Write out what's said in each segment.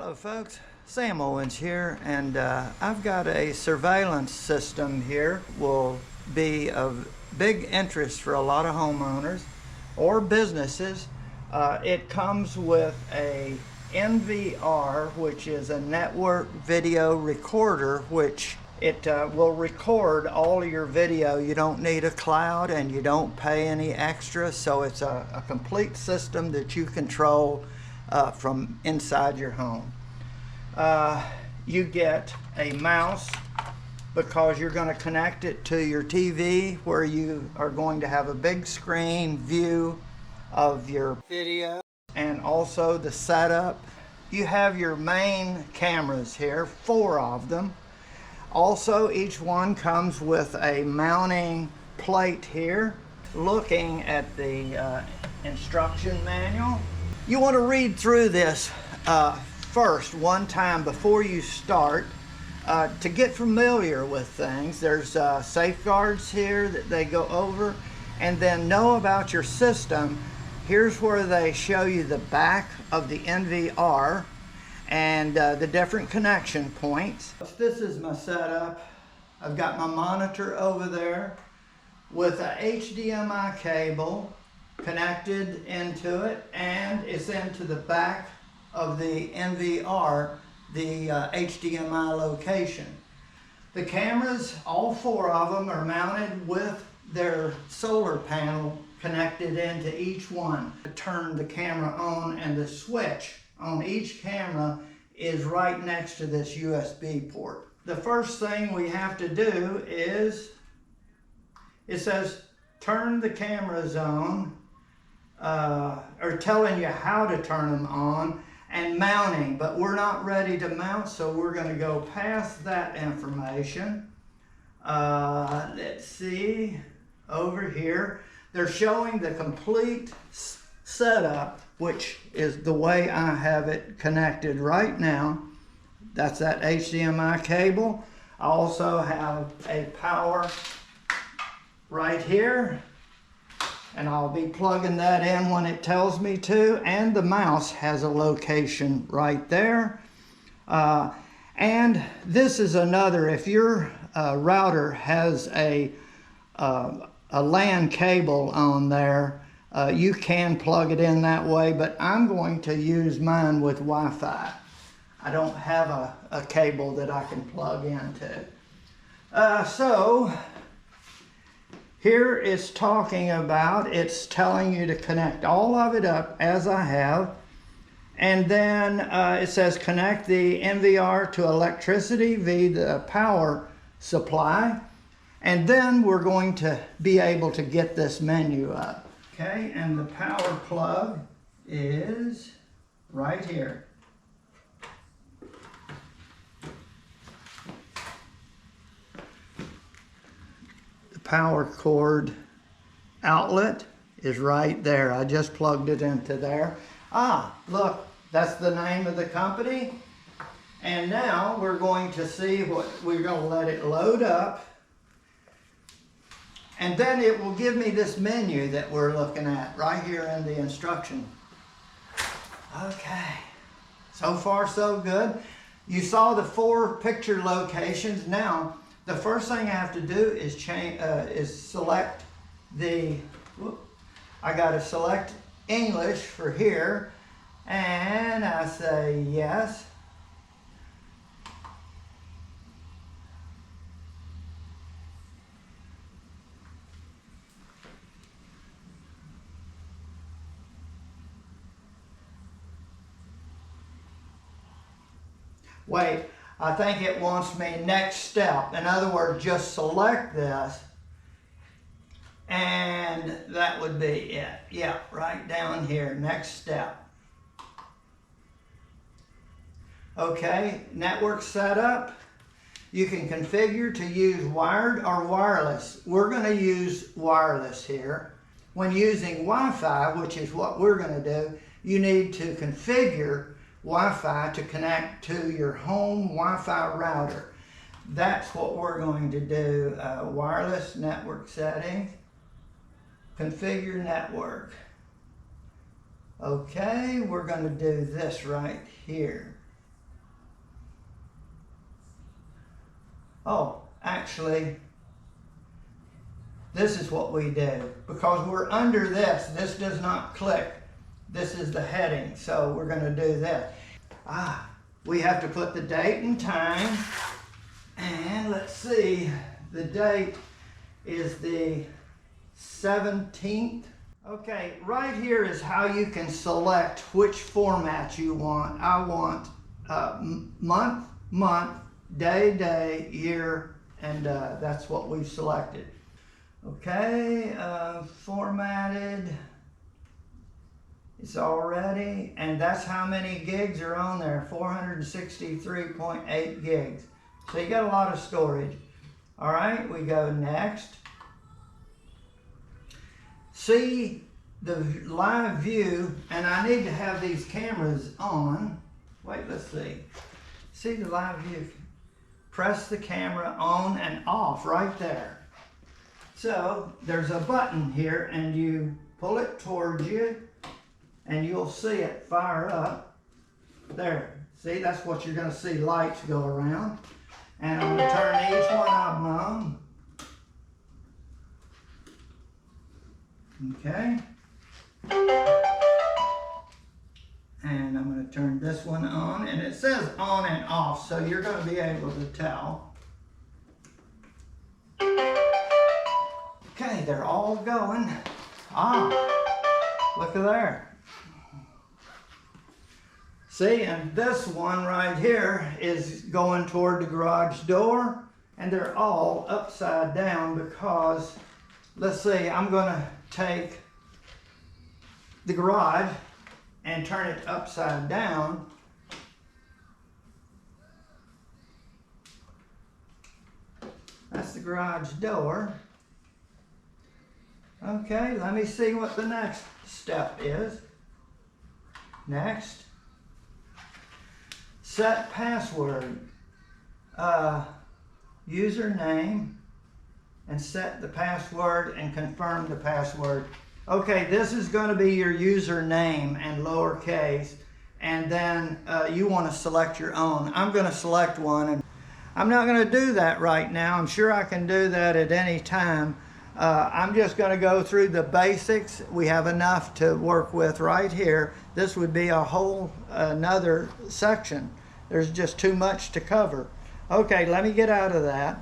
Hello folks, Sam Owens here, and I've got a surveillance system here. Will be of big interest for a lot of homeowners or businesses. It comes with a NVR, which is a network video recorder, which it will record all of your video. You don't need a cloud and you don't pay any extra, so it's a complete system that you control from inside your home. You get a mouse because you're going to connect it to your TV, where you are going to have a big screen view of your video, and also the setup. You have your main cameras here, 4 of them. Also, each one comes with a mounting plate here. Looking at the instruction manual, you want to read through this first one time before you start to get familiar with things. There's safeguards here that they go over, and then know about your system. Here's where they show you the back of the NVR and the different connection points. This is my setup. I've got my monitor over there with a HDMI cable connected into it, and it's into the back of the NVR, the HDMI location. The cameras, all 4 of them, are mounted with their solar panel connected into each one. To turn the camera on, and the switch on each camera is right next to this USB port. The first thing we have to do is, it says turn the cameras on, or telling you how to turn them on, and mounting, but we're not ready to mount, so we're going to go past that information. Let's see, over here they're showing the complete setup, which is the way I have it connected right now. That's that HDMI cable. I also have a power right here, and I'll be plugging that in when it tells me to, and the mouse has a location right there. And this is another, if your router has a LAN cable on there, you can plug it in that way, but I'm going to use mine with Wi-Fi. I don't have a cable that I can plug into. So here it's talking about, it's telling you to connect all of it up as I have, and then it says connect the NVR to electricity via the power supply, and then we're going to be able to get this menu up. Okay, and the power plug is right here. Power cord outlet is right there. I just plugged it into there. Look, that's the name of the company. And now we're going to see what we're going to let it load up, and then it will give me this menu that we're looking at right here in the instruction. Okay, so far so good. You saw the 4 picture locations. Now the first thing I have to do is select the, I gotta select English for here, and I say yes. Wait, I think it wants me next step. In other words, just select this, and that would be it. Yeah, right down here, next step. Okay, network setup. You can configure to use wired or wireless. We're going to use wireless here. When using Wi-Fi, which is what we're going to do, you need to configure Wi-Fi to connect to your home Wi-Fi router. That's what we're going to do. Wireless network settings, configure network. Okay, we're going to do this right here. Oh, actually, this is what we do. Because we're under this, this does not click. This is the heading, so we're going to do this. We have to put the date and time. And let's see, the date is the 17th. Okay, right here is how you can select which format you want. I want month, day, year, and that's what we've selected. Okay, formatted. It's already, and that's how many gigs are on there, 463.8 gigs. So you got a lot of storage. All right, we go next. See the live view, and I need to have these cameras on. Wait, let's see. See the live view. Press the camera on and off right there. So there's a button here, and you pull it towards you, and you'll see it fire up. There. See, that's what you're going to see, lights go around. And I'm going to turn each one of them on. Okay. And I'm going to turn this one on. And it says on and off, so you're going to be able to tell. Okay, they're all going. Look at there. See, and this one right here is going toward the garage door, and they're all upside down because, let's see, I'm going to take the garage and turn it upside down. That's the garage door. Okay, let me see what the next step is. Next. Set password, username, and set the password and confirm the password. Okay, this is going to be your username and lowercase, and then you want to select your own. I'm going to select one, and I'm not going to do that right now. I'm sure I can do that at any time. I'm just going to go through the basics. We have enough to work with right here. This would be a whole another section. There's just too much to cover. Okay, let me get out of that.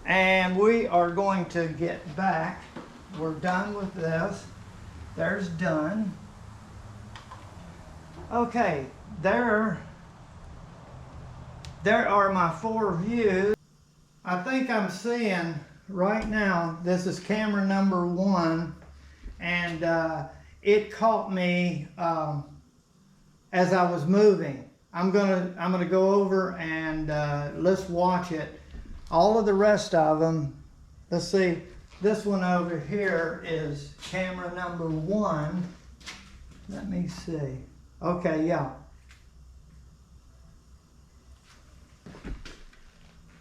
And we are going to get back. We're done with this. There's done. Okay, there are my 4 views. I think I'm seeing right now, this is camera number 1, and it caught me as I was moving. I'm gonna go over and let's watch it. All of the rest of them, let's see, this one over here is camera number 1. Let me see. Okay, yeah.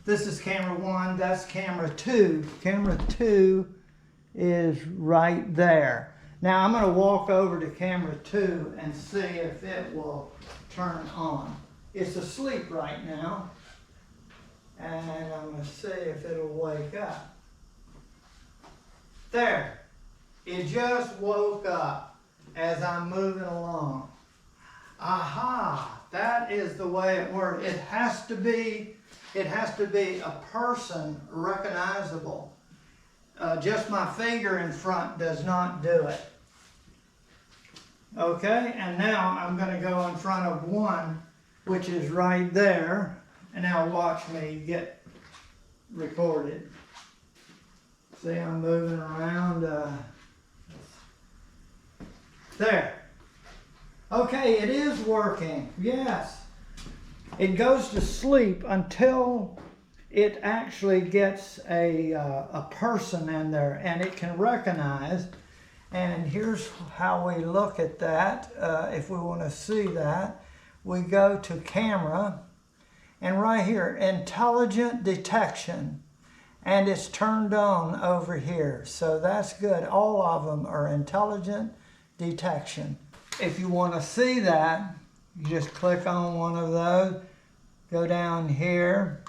This is camera 1, that's camera 2. Camera 2 is right there. Now I'm going to walk over to camera 2 and see if it will turn on. It's asleep right now. And I'm going to see if it'll wake up. There. It just woke up as I'm moving along. Aha! That is the way it works. It has to be a person recognizable. Just my finger in front does not do it. Okay, and now I'm going to go in front of 1, which is right there. And now watch me get recorded. See, I'm moving around. There. Okay, it is working. Yes. It goes to sleep until it actually gets a person in there, and it can recognize. And here's how we look at that. If we want to see that, we go to camera, and right here, intelligent detection, and it's turned on over here. So that's good. All of them are intelligent detection. If you want to see that, you just click on one of those. go down here,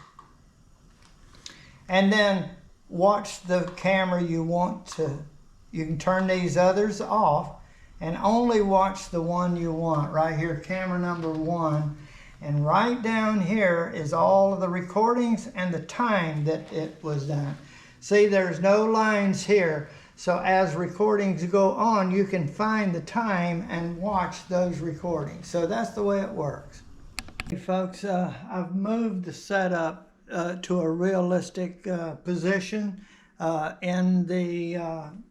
and then watch the camera you want to. You can turn these others off and only watch the one you want. Right here, camera number 1. And right down here is all of the recordings and the time that it was done. See, there's no lines here. So as recordings go on, you can find the time and watch those recordings. So that's the way it works. Hey folks, I've moved the setup to a realistic position in the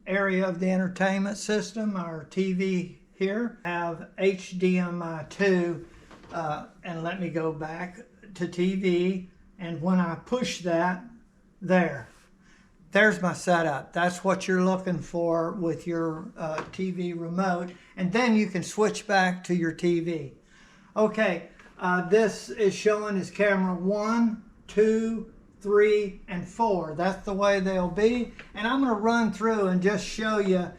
area of the entertainment system. Our TV here have HDMI 2, and let me go back to TV, and when I push that, there's my setup. That's what you're looking for with your TV remote, and then you can switch back to your TV. Okay, this is showing as camera 1, 2, 3, and 4. That's the way they'll be, and I'm going to run through and just show you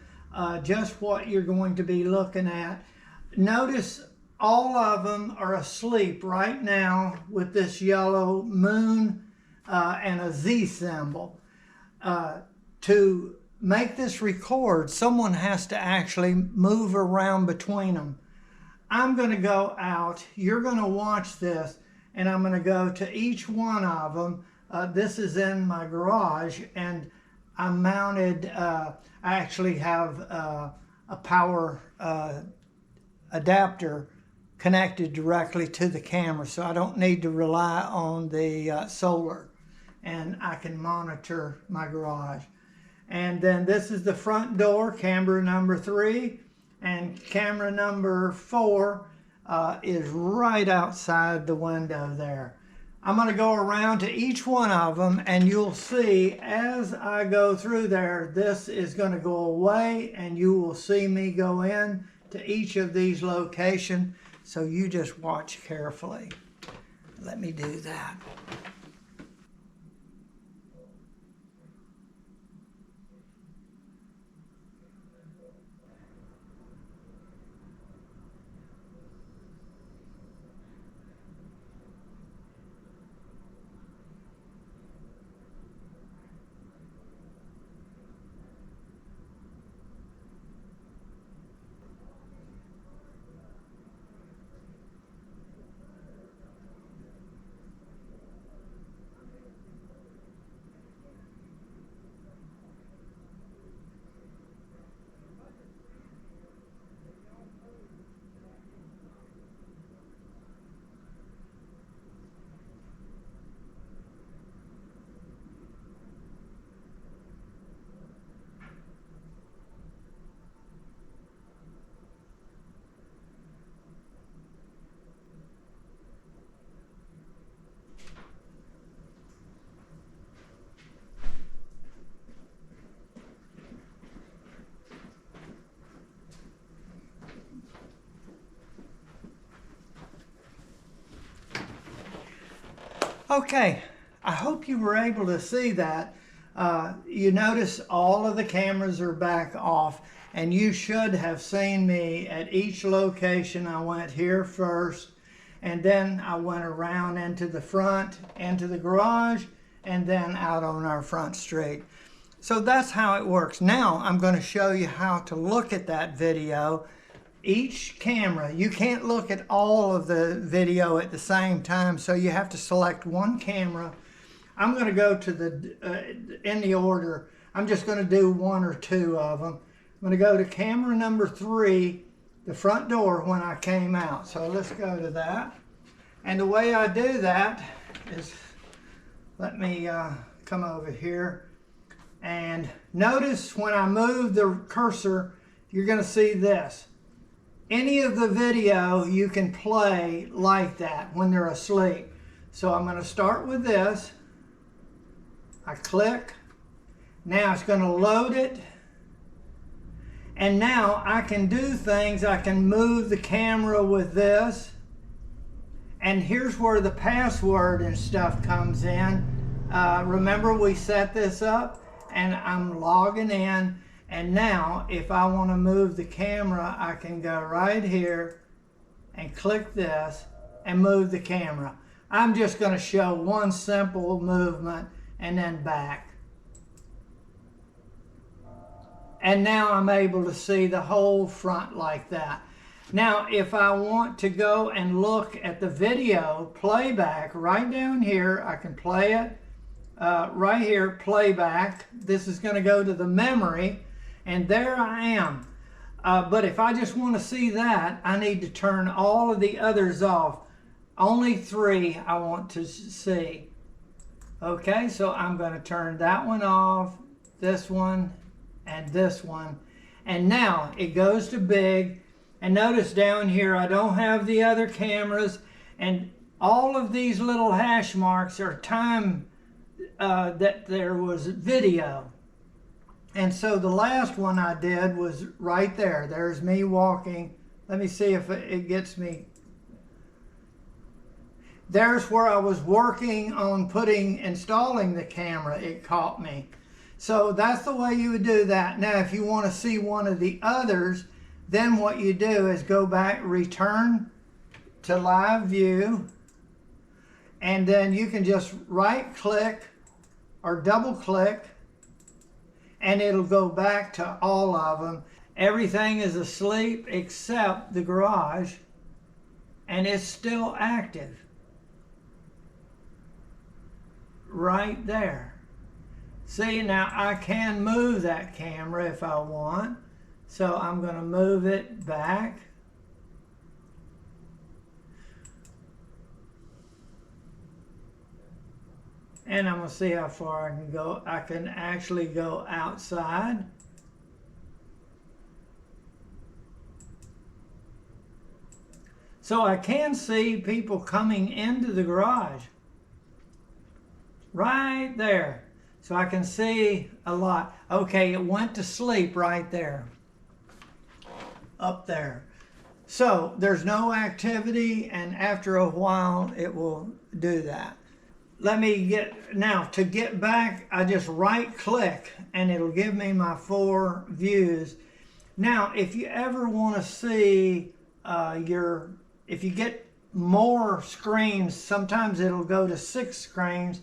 just what you're going to be looking at. Notice all of them are asleep right now with this yellow moon and a Z symbol. To make this record, someone has to actually move around between them. I'm going to go out, you're going to watch this, and I'm going to go to each one of them. This is in my garage, and I'm mounted, I actually have a power adapter connected directly to the camera, so I don't need to rely on the solar, and I can monitor my garage. And then this is the front door, camera number 3, and camera number 4 is right outside the window there. I'm going to go around to each one of them, and you'll see as I go through there, this is going to go away, and you will see me go in to each of these locations. So you just watch carefully. Let me do that. Okay, I hope you were able to see that. You notice all of the cameras are back off, and you should have seen me at each location. I went here first, and then I went around into the front, into the garage, and then out on our front street. So that's how it works. Now I'm going to show you how to look at that video. Each camera, you can't look at all of the video at the same time, so you have to select one camera. I'm going to go to the, in the order, I'm just going to do 1 or 2 of them. I'm going to go to camera number 3, the front door when I came out. So let's go to that. And the way I do that is, let me come over here. And notice when I move the cursor, you're going to see this. Any of the video you can play like that when they're asleep. So I'm going to start with this. I click. Now it's going to load it. And now I can do things. I can move the camera with this. And here's where the password and stuff comes in. Remember we set this up, and I'm logging in. And now, if I want to move the camera, I can go right here and click this and move the camera. I'm just going to show one simple movement and then back. And now I'm able to see the whole front like that. Now, if I want to go and look at the video playback right down here, I can play it right here, playback. This is going to go to the memory, and there I am. But if I just want to see that, I need to turn all of the others off. Only 3 I want to see. Okay, so I'm going to turn that one off, this one, and this one. And now it goes to big. And notice down here, I don't have the other cameras. And all of these little hash marks are time that there was video. And so the last one I did was right there. There's me walking. Let me see if it gets me. There's where I was working on installing the camera. It caught me. So that's the way you would do that. Now, if you want to see one of the others, then what you do is go back, return to live view, and then you can just right click or double click, and it'll go back to all of them. Everything is asleep except the garage, and it's still active. Right there. See, now I can move that camera if I want. So I'm going to move it back. And I'm going to see how far I can go. I can actually go outside. So I can see people coming into the garage. Right there. So I can see a lot. Okay, it went to sleep right there. Up there. So there's no activity, and after a while it will do that. Let me to get back, I just right click and it'll give me my 4 views. Now, if you ever want to see if you get more screens, sometimes it'll go to 6 screens.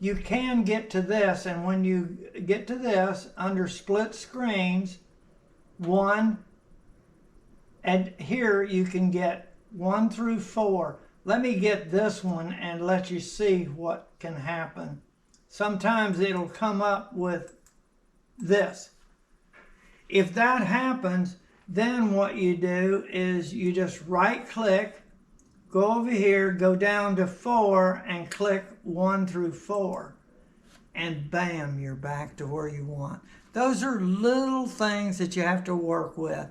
You can get to this, and when you get to this, under split screens, 1, and here you can get 1 through 4. Let me get this one and let you see what can happen. Sometimes it'll come up with this. If that happens, then what you do is you just right click, go over here, go down to 4 and click 1 through 4. And bam, you're back to where you want. Those are little things that you have to work with.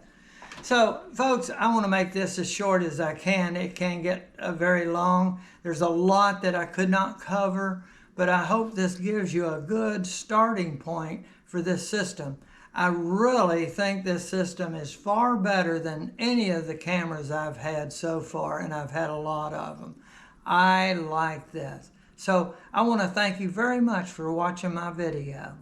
So, folks, I want to make this as short as I can. It can get very long. There's a lot that I could not cover, but I hope this gives you a good starting point for this system. I really think this system is far better than any of the cameras I've had so far, and I've had a lot of them. I like this. So I want to thank you very much for watching my video.